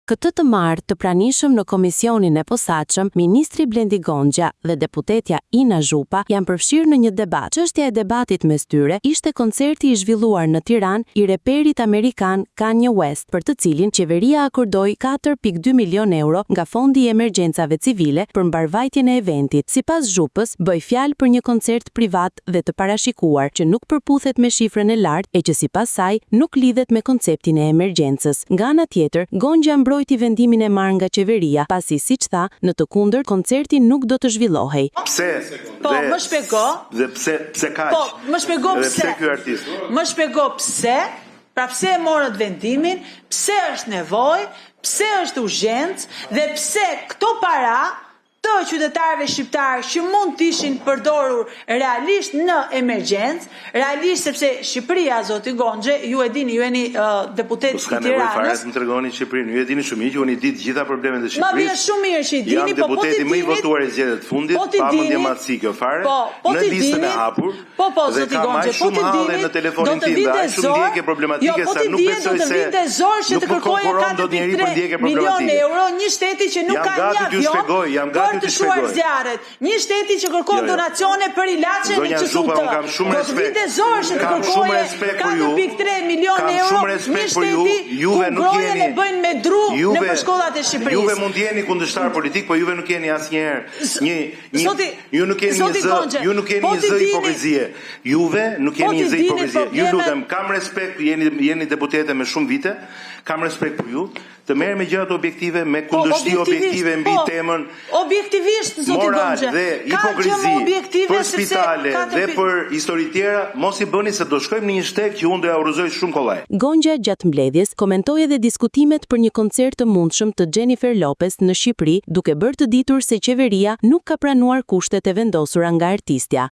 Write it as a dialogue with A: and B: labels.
A: Këtë të martë të pranishëm në komisionin e posaçëm, ministri Blendi Gonxha dhe deputetja Ina Zhupa janë përfshirë në një debat. Çështja e debatit mes tyre ishte koncerti i zhvilluar në Tiranë i reperit amerikan Kanye West, për të cilin qeveria akordoi 4.2 milion euro nga Fondi i Emergjencave Civile për mbarvajtjen e eventit. Sipas Zhupës, bëj fjalë për një koncert privat dhe të parashikuar që nuk përputhet me shifrën e lartë e që sipas saj nuk lidhet me konceptin e emergjencës. Nga ana tjetër, Gonxha mbrojti vendimin e marrë nga qeveria, pasi siç tha, në të kundërt koncerti nuk do të zhvillohej.
B: Pse?
C: Po, më shpjego.
B: Dhe pse kaq?
C: Po, më shpjego pse.
B: Pse ky artist?
C: Më shpjego pse? Pra pse e morët vendimin? Pse është nevojë? Pse është urgjencë? Dhe pse këto para të qytetarëve shqiptarë që mund të ishin përdorur realisht në emergjencë, realisht sepse Shqipëria, zoti Gonxhe, ju e dini, ju jeni deputet i Tiranës.
B: Nevojë fare të më tregoni Shqipërinë. Ju e dini shumë mirë që unë i di të gjitha problemet e Shqipërisë.
C: Ma vjen shumë mirë që i dini, po po ti dini.
B: Jam deputeti më i votuar i zgjedhjeve të fundit, pa mundje matësi kjo fare. Në listën e hapur.
C: Po, zoti Gonxhe, po ti dini.
B: Në telefonin tim dhe shumë ndjekje problematike sa nuk besoj se
C: nuk përkojë 4.3 milion euro një shteti që nuk ka një avion për të shuar zjarret. Një shteti që kërkon donacione për ilaçe në Çukutë.
B: Kam shumë respekt.
C: Kam shumë respekt për ju. 4.3 milion euro. Një shteti
B: juve nuk jeni
C: e bëjnë me dru në shkollat e Shqipërisë.
B: Juve mund të jeni kundërshtar politik, po juve nuk jeni asnjëherë ju nuk keni një zë hipokrizie. Juve nuk keni një zë hipokrizie. Ju lutem, kam respekt, jeni deputete me shumë vite. Kam respekt për ju, të merr me gjërat objektive, me kundërshti objektive mbi temën.
C: Objektivisht, zoti Gonxhe.
B: Moral dhe hipokrizi për spitale dhe për histori tjera, mos i bëni se do shkojmë në një shteg që unë do ja urrëzoj shumë kollaj.
A: Gonxha gjatë mbledhjes komentoi edhe diskutimet për një koncert të mundshëm të Jennifer Lopez në Shqipëri, duke bërë të ditur se qeveria nuk ka pranuar kushtet e vendosura nga artistja.